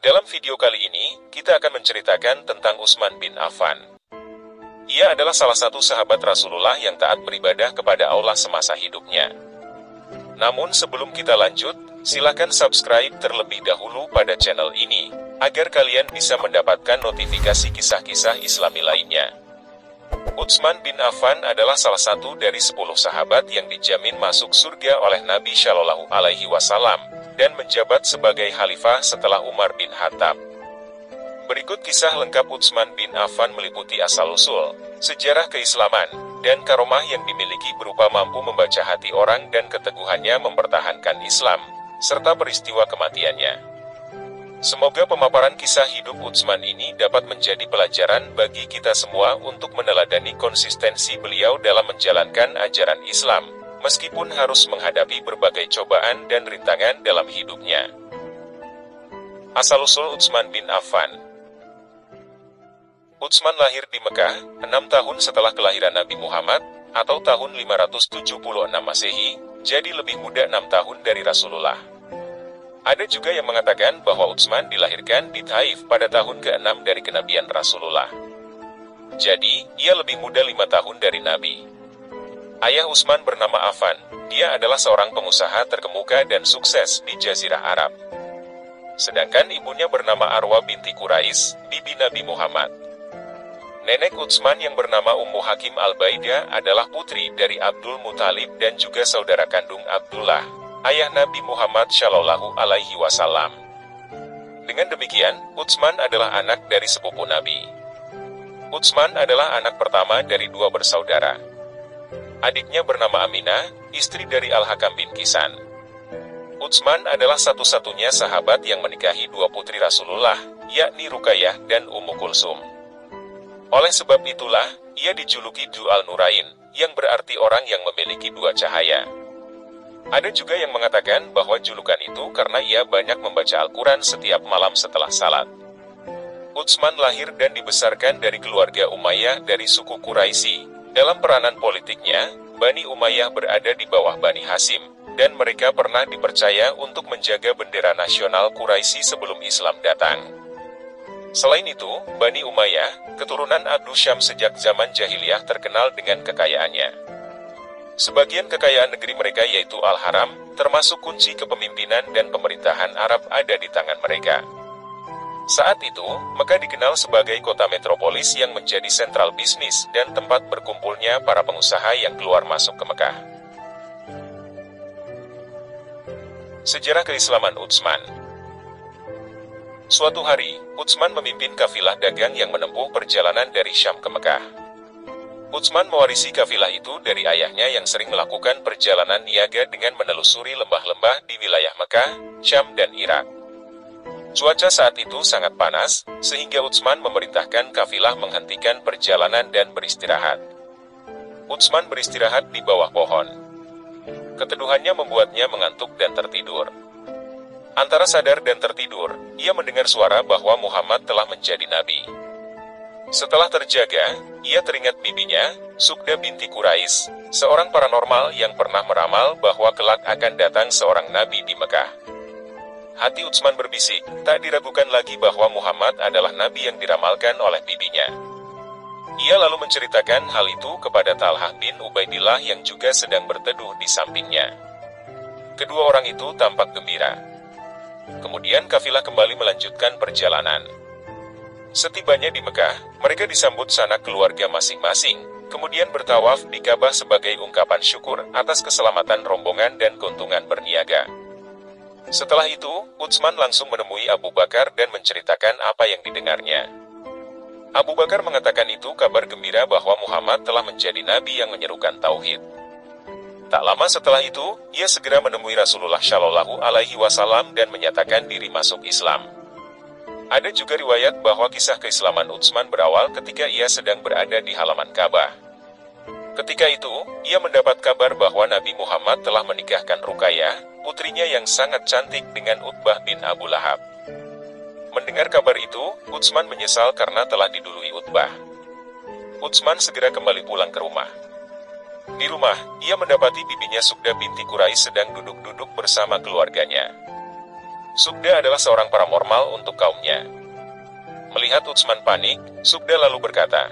Dalam video kali ini, kita akan menceritakan tentang Utsman bin Affan. Ia adalah salah satu sahabat Rasulullah yang taat beribadah kepada Allah semasa hidupnya. Namun sebelum kita lanjut, silakan subscribe terlebih dahulu pada channel ini, agar kalian bisa mendapatkan notifikasi kisah-kisah Islami lainnya. Utsman bin Affan adalah salah satu dari 10 sahabat yang dijamin masuk surga oleh Nabi Shallallahu Alaihi Wasallam, dan menjabat sebagai khalifah setelah Umar bin Khattab. Berikut kisah lengkap Utsman bin Affan meliputi asal-usul, sejarah keislaman, dan karomah yang dimiliki berupa mampu membaca hati orang dan keteguhannya mempertahankan Islam, serta peristiwa kematiannya. Semoga pemaparan kisah hidup Utsman ini dapat menjadi pelajaran bagi kita semua untuk meneladani konsistensi beliau dalam menjalankan ajaran Islam, meskipun harus menghadapi berbagai cobaan dan rintangan dalam hidupnya. Asal-usul Utsman bin Affan. Utsman lahir di Mekah, 6 tahun setelah kelahiran Nabi Muhammad, atau tahun 576 Masehi, jadi lebih muda 6 tahun dari Rasulullah. Ada juga yang mengatakan bahwa Utsman dilahirkan di Taif pada tahun ke-6 dari kenabian Rasulullah. Jadi, ia lebih muda 5 tahun dari Nabi. Ayah Utsman bernama Affan, dia adalah seorang pengusaha terkemuka dan sukses di Jazirah Arab. Sedangkan ibunya bernama Arwa binti Quraisy, bibi Nabi Muhammad. Nenek Utsman yang bernama Ummu Hakim al-Baidah adalah putri dari Abdul Muthalib dan juga saudara kandung Abdullah, ayah Nabi Muhammad Shallallahu Alaihi Wasallam. Dengan demikian, Utsman adalah anak dari sepupu Nabi. Utsman adalah anak pertama dari 2 bersaudara. Adiknya bernama Aminah, istri dari Al-Hakam bin Kisan. Utsman adalah satu-satunya sahabat yang menikahi 2 putri Rasulullah, yakni Ruqayyah dan Ummu Kulsum. Oleh sebab itulah, ia dijuluki Dzu al-Nurain, yang berarti orang yang memiliki 2 cahaya. Ada juga yang mengatakan bahwa julukan itu karena ia banyak membaca Al-Quran setiap malam setelah salat. Utsman lahir dan dibesarkan dari keluarga Umayyah dari suku Quraisy. Dalam peranan politiknya, Bani Umayyah berada di bawah Bani Hashim, dan mereka pernah dipercaya untuk menjaga bendera nasional Quraisy sebelum Islam datang. Selain itu, Bani Umayyah, keturunan Abdu Syam sejak zaman jahiliyah terkenal dengan kekayaannya. Sebagian kekayaan negeri mereka yaitu Al-Haram, termasuk kunci kepemimpinan dan pemerintahan Arab ada di tangan mereka. Saat itu, Mekah dikenal sebagai kota metropolis yang menjadi sentral bisnis dan tempat berkumpulnya para pengusaha yang keluar masuk ke Mekah. Sejarah keislaman Utsman. Suatu hari, Utsman memimpin kafilah dagang yang menempuh perjalanan dari Syam ke Mekah. Utsman mewarisi kafilah itu dari ayahnya yang sering melakukan perjalanan niaga dengan menelusuri lembah-lembah di wilayah Mekah, Syam, dan Irak. Cuaca saat itu sangat panas, sehingga Utsman memerintahkan kafilah menghentikan perjalanan dan beristirahat. Utsman beristirahat di bawah pohon. Keteduhannya membuatnya mengantuk dan tertidur. Antara sadar dan tertidur, ia mendengar suara bahwa Muhammad telah menjadi nabi. Setelah terjaga, ia teringat bibinya, Sukda binti Quraisy, seorang paranormal yang pernah meramal bahwa kelak akan datang seorang nabi di Mekah. Hati Utsman berbisik, tak diragukan lagi bahwa Muhammad adalah nabi yang diramalkan oleh bibinya. Ia lalu menceritakan hal itu kepada Talhah bin Ubaidillah yang juga sedang berteduh di sampingnya. Kedua orang itu tampak gembira. Kemudian kafilah kembali melanjutkan perjalanan. Setibanya di Mekah, mereka disambut sanak keluarga masing-masing, kemudian bertawaf di Ka'bah sebagai ungkapan syukur atas keselamatan rombongan dan keuntungan berniaga. Setelah itu, Utsman langsung menemui Abu Bakar dan menceritakan apa yang didengarnya. Abu Bakar mengatakan itu kabar gembira bahwa Muhammad telah menjadi nabi yang menyerukan tauhid. Tak lama setelah itu, ia segera menemui Rasulullah Shallallahu Alaihi Wasallam dan menyatakan diri masuk Islam. Ada juga riwayat bahwa kisah keislaman Utsman berawal ketika ia sedang berada di halaman Ka'bah. Ketika itu, ia mendapat kabar bahwa Nabi Muhammad telah menikahkan Ruqayyah, putrinya yang sangat cantik dengan Utbah bin Abu Lahab. Mendengar kabar itu, Utsman menyesal karena telah didului Utbah. Utsman segera kembali pulang ke rumah. Di rumah, ia mendapati bibinya Sukda binti Quraisy sedang duduk-duduk bersama keluarganya. Sugda adalah seorang paranormal untuk kaumnya. Melihat Utsman panik, Sugda lalu berkata,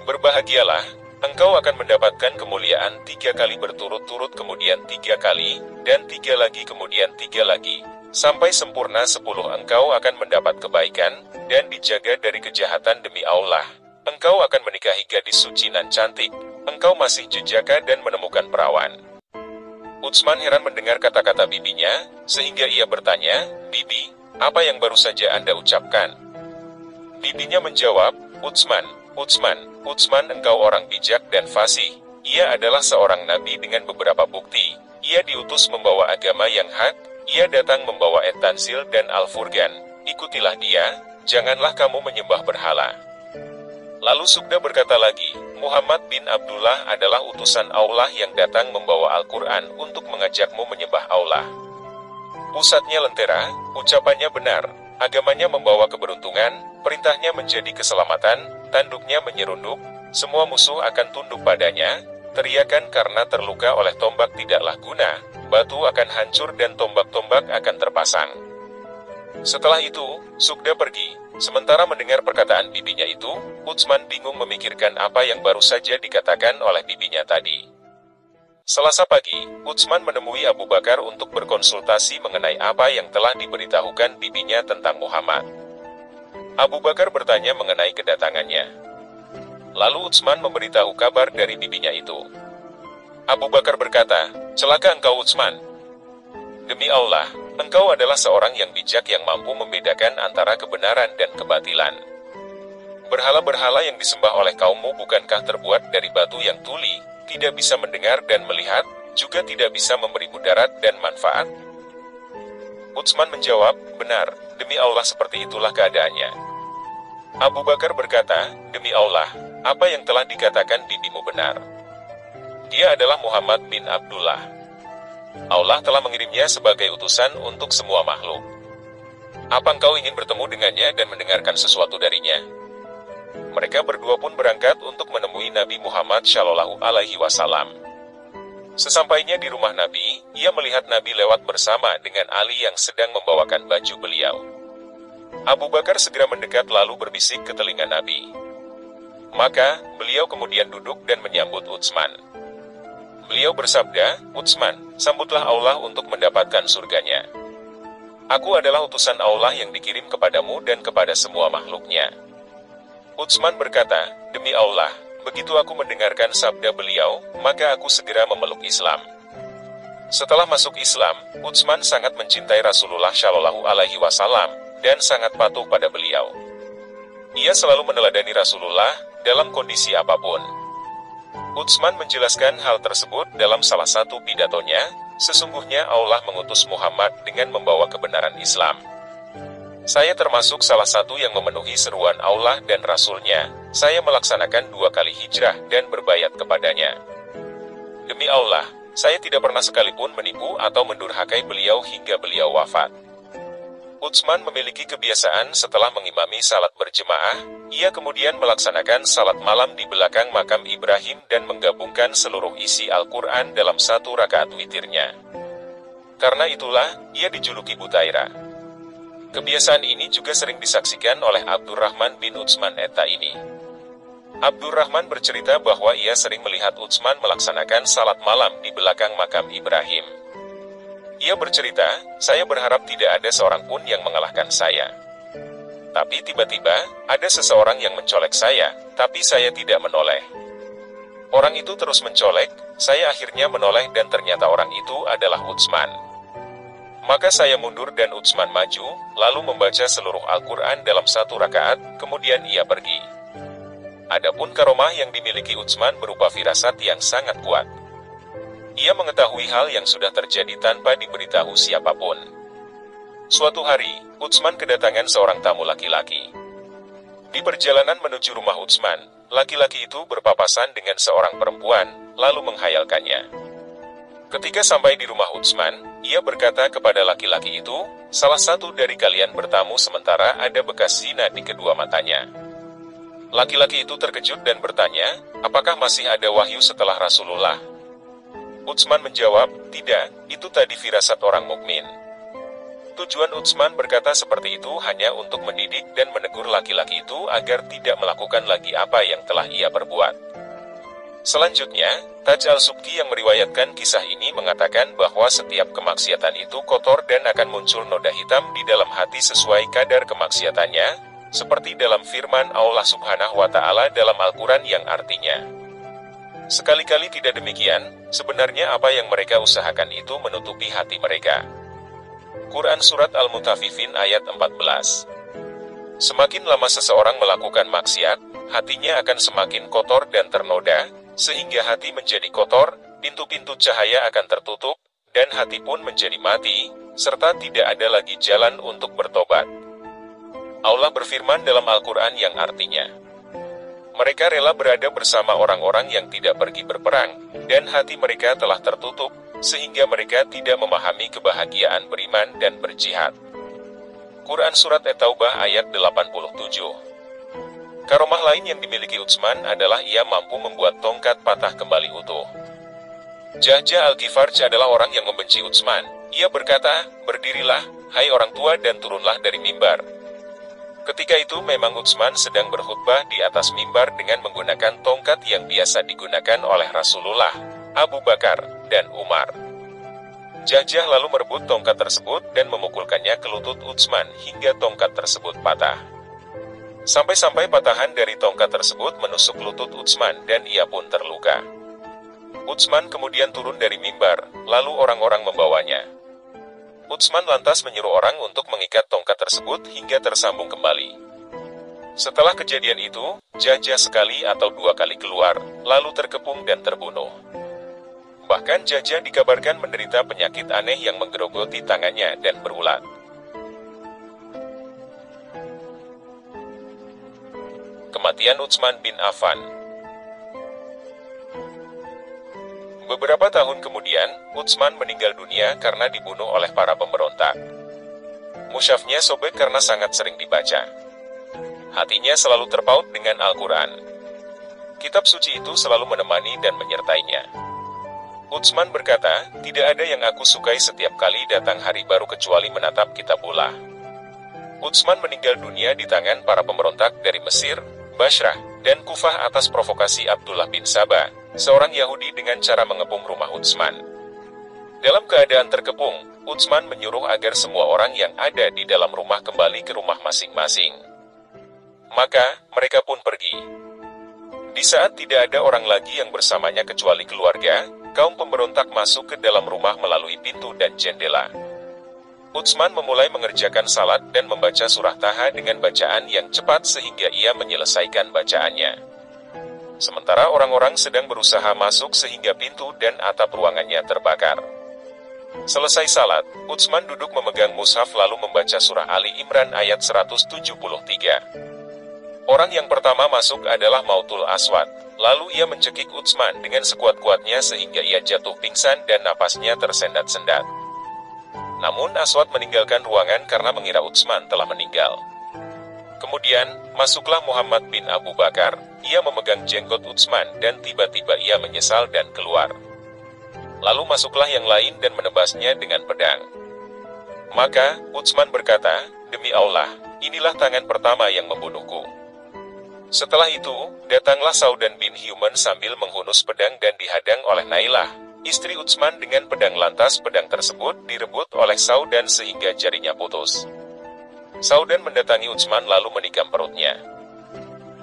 "Berbahagialah, engkau akan mendapatkan kemuliaan 3 kali berturut-turut, kemudian 3 kali, dan 3 lagi, kemudian 3 lagi. Sampai sempurna 10 engkau akan mendapat kebaikan, dan dijaga dari kejahatan demi Allah. Engkau akan menikahi gadis suci nan cantik, engkau masih jejaka dan menemukan perawan." Utsman heran mendengar kata-kata bibinya, sehingga ia bertanya, "Bibi, apa yang baru saja Anda ucapkan?" Bibinya menjawab, Utsman, engkau orang bijak dan fasih. Ia adalah seorang nabi dengan beberapa bukti. Ia diutus membawa agama yang hak, ia datang membawa At-Tanzil dan Al-Furqan. Ikutilah dia, janganlah kamu menyembah berhala." Lalu Sugda berkata lagi, "Muhammad bin Abdullah adalah utusan Allah yang datang membawa Al-Quran untuk mengajakmu menyembah Allah. Pusatnya lentera, ucapannya benar, agamanya membawa keberuntungan, perintahnya menjadi keselamatan, tanduknya menyerunduk, semua musuh akan tunduk padanya, teriakan karena terluka oleh tombak tidaklah guna, batu akan hancur dan tombak-tombak akan terpasang." Setelah itu, Sugda pergi. Sementara mendengar perkataan bibinya itu, Utsman bingung memikirkan apa yang baru saja dikatakan oleh bibinya tadi. Selasa pagi, Utsman menemui Abu Bakar untuk berkonsultasi mengenai apa yang telah diberitahukan bibinya tentang Muhammad. Abu Bakar bertanya mengenai kedatangannya. Lalu Utsman memberitahu kabar dari bibinya itu. Abu Bakar berkata, "Celaka engkau Utsman. Demi Allah, engkau adalah seorang yang bijak yang mampu membedakan antara kebenaran dan kebatilan. Berhala-berhala yang disembah oleh kaummu bukankah terbuat dari batu yang tuli, tidak bisa mendengar dan melihat, juga tidak bisa memberi mudarat dan manfaat?" Utsman menjawab, "Benar, demi Allah seperti itulah keadaannya." Abu Bakar berkata, "Demi Allah, apa yang telah dikatakan bibimu benar. Dia adalah Muhammad bin Abdullah. Allah telah mengirimnya sebagai utusan untuk semua makhluk. Apa engkau ingin bertemu dengannya dan mendengarkan sesuatu darinya?" Mereka berdua pun berangkat untuk menemui Nabi Muhammad Shallallahu Alaihi Wasallam. Sesampainya di rumah Nabi, ia melihat Nabi lewat bersama dengan Ali yang sedang membawakan baju beliau. Abu Bakar segera mendekat lalu berbisik ke telinga Nabi. Maka, beliau kemudian duduk dan menyambut Utsman. Beliau bersabda, "Utsman, sambutlah Allah untuk mendapatkan surganya. Aku adalah utusan Allah yang dikirim kepadamu dan kepada semua makhluknya." Utsman berkata, "Demi Allah, begitu aku mendengarkan sabda beliau, maka aku segera memeluk Islam." Setelah masuk Islam, Utsman sangat mencintai Rasulullah Shallallahu Alaihi Wasallam dan sangat patuh pada beliau. Ia selalu meneladani Rasulullah dalam kondisi apapun. Utsman menjelaskan hal tersebut dalam salah satu pidatonya, "Sesungguhnya Allah mengutus Muhammad dengan membawa kebenaran Islam. Saya termasuk salah satu yang memenuhi seruan Allah dan Rasul-Nya. Saya melaksanakan 2 kali hijrah dan berbayat kepadanya. Demi Allah, saya tidak pernah sekalipun menipu atau mendurhakai beliau hingga beliau wafat." Utsman memiliki kebiasaan setelah mengimami salat berjemaah, ia kemudian melaksanakan salat malam di belakang makam Ibrahim dan menggabungkan seluruh isi Al-Quran dalam 1 rakaat witirnya. Karena itulah, ia dijuluki Butaira. Kebiasaan ini juga sering disaksikan oleh Abdurrahman bin Utsman At-Taimi. Abdurrahman bercerita bahwa ia sering melihat Utsman melaksanakan salat malam di belakang makam Ibrahim. Ia bercerita, "Saya berharap tidak ada seorang pun yang mengalahkan saya. Tapi tiba-tiba, ada seseorang yang mencolek saya, tapi saya tidak menoleh. Orang itu terus mencolek, saya akhirnya menoleh dan ternyata orang itu adalah Utsman. Maka saya mundur dan Utsman maju, lalu membaca seluruh Al-Quran dalam 1 rakaat, kemudian ia pergi." Adapun karomah yang dimiliki Utsman berupa firasat yang sangat kuat. Ia mengetahui hal yang sudah terjadi tanpa diberitahu siapapun. Suatu hari, Utsman kedatangan seorang tamu laki-laki. Di perjalanan menuju rumah Utsman, laki-laki itu berpapasan dengan seorang perempuan, lalu menghayalkannya. Ketika sampai di rumah Utsman, ia berkata kepada laki-laki itu, "Salah satu dari kalian bertamu sementara ada bekas zina di kedua matanya." Laki-laki itu terkejut dan bertanya, "Apakah masih ada wahyu setelah Rasulullah?" Utsman menjawab, "Tidak, itu tadi firasat orang mukmin." Tujuan Utsman berkata seperti itu hanya untuk mendidik dan menegur laki-laki itu agar tidak melakukan lagi apa yang telah ia perbuat. Selanjutnya, Taj al-Subki yang meriwayatkan kisah ini mengatakan bahwa setiap kemaksiatan itu kotor dan akan muncul noda hitam di dalam hati sesuai kadar kemaksiatannya, seperti dalam firman Allah Subhanahu wa Ta'ala dalam Al-Quran yang artinya, sekali-kali tidak demikian, sebenarnya apa yang mereka usahakan itu menutupi hati mereka. Quran Surat Al-Mutaffifin ayat 14. Semakin lama seseorang melakukan maksiat, hatinya akan semakin kotor dan ternoda, sehingga hati menjadi kotor, pintu-pintu cahaya akan tertutup, dan hati pun menjadi mati, serta tidak ada lagi jalan untuk bertobat. Allah berfirman dalam Al-Quran yang artinya, mereka rela berada bersama orang-orang yang tidak pergi berperang, dan hati mereka telah tertutup, sehingga mereka tidak memahami kebahagiaan beriman dan berjihad. Quran Surat At-Taubah ayat 87. Karomah lain yang dimiliki Utsman adalah ia mampu membuat tongkat patah kembali utuh. Jahja Al-Gifarj adalah orang yang membenci Utsman. Ia berkata, berdirilah, hai orang tua dan turunlah dari mimbar. Ketika itu memang Utsman sedang berkhutbah di atas mimbar dengan menggunakan tongkat yang biasa digunakan oleh Rasulullah, Abu Bakar, dan Umar. Jahjah lalu merebut tongkat tersebut dan memukulkannya ke lutut Utsman hingga tongkat tersebut patah. Sampai-sampai patahan dari tongkat tersebut menusuk lutut Utsman dan ia pun terluka. Utsman kemudian turun dari mimbar, lalu orang-orang membawanya. Utsman lantas menyuruh orang untuk mengikat tongkat tersebut hingga tersambung kembali. Setelah kejadian itu, Jahjah sekali atau dua kali keluar, lalu terkepung dan terbunuh. Bahkan Jahjah dikabarkan menderita penyakit aneh yang menggerogoti tangannya dan berulat. Kematian Utsman bin Affan. Beberapa tahun kemudian, Utsman meninggal dunia karena dibunuh oleh para pemberontak. Mushafnya sobek karena sangat sering dibaca. Hatinya selalu terpaut dengan Al-Quran. Kitab suci itu selalu menemani dan menyertainya. Utsman berkata, tidak ada yang aku sukai setiap kali datang hari baru kecuali menatap kitabullah. Utsman meninggal dunia di tangan para pemberontak dari Mesir, Basrah, dan Kufah atas provokasi Abdullah bin Sabah, seorang Yahudi dengan cara mengepung rumah Utsman. Dalam keadaan terkepung, Utsman menyuruh agar semua orang yang ada di dalam rumah kembali ke rumah masing-masing. Maka, mereka pun pergi. Di saat tidak ada orang lagi yang bersamanya kecuali keluarga, kaum pemberontak masuk ke dalam rumah melalui pintu dan jendela. Utsman memulai mengerjakan salat dan membaca surah Taha dengan bacaan yang cepat sehingga ia menyelesaikan bacaannya. Sementara orang-orang sedang berusaha masuk sehingga pintu dan atap ruangannya terbakar. Selesai salat, Utsman duduk memegang mushaf lalu membaca surah Ali Imran ayat 173. Orang yang pertama masuk adalah Mautul Aswad, lalu ia mencekik Utsman dengan sekuat-kuatnya sehingga ia jatuh pingsan dan napasnya tersendat-sendat. Namun Aswad meninggalkan ruangan karena mengira Utsman telah meninggal. Kemudian, masuklah Muhammad bin Abu Bakar, ia memegang jenggot Utsman dan tiba-tiba ia menyesal dan keluar. Lalu masuklah yang lain dan menebasnya dengan pedang. Maka, Utsman berkata, demi Allah, inilah tangan pertama yang membunuhku. Setelah itu, datanglah Saudan bin Human sambil menghunus pedang dan dihadang oleh Nailah, istri Utsman dengan pedang. Lantas pedang tersebut direbut oleh Saudan sehingga jarinya putus. Saudan mendatangi Utsman lalu menikam perutnya.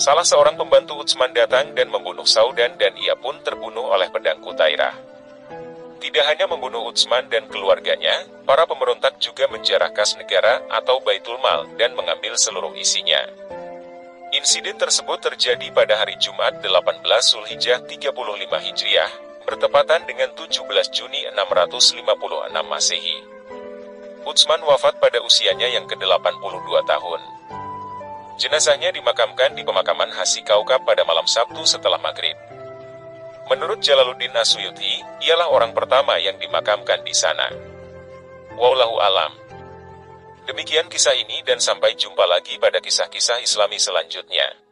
Salah seorang pembantu Utsman datang dan membunuh Saudan dan ia pun terbunuh oleh pedang Qutairah. Tidak hanya membunuh Utsman dan keluarganya, para pemberontak juga menjarah kas negara atau Baitul Mal dan mengambil seluruh isinya. Insiden tersebut terjadi pada hari Jumat 18 Zulhijjah 35 Hijriah, bertepatan dengan 17 Juni 656 Masehi. Utsman wafat pada usianya yang ke-82 tahun. Jenazahnya dimakamkan di pemakaman Hasi Kaukab pada malam Sabtu setelah maghrib. Menurut Jalaluddin As-Suyuti, ialah orang pertama yang dimakamkan di sana. Wallahu alam. Demikian kisah ini dan sampai jumpa lagi pada kisah-kisah Islami selanjutnya.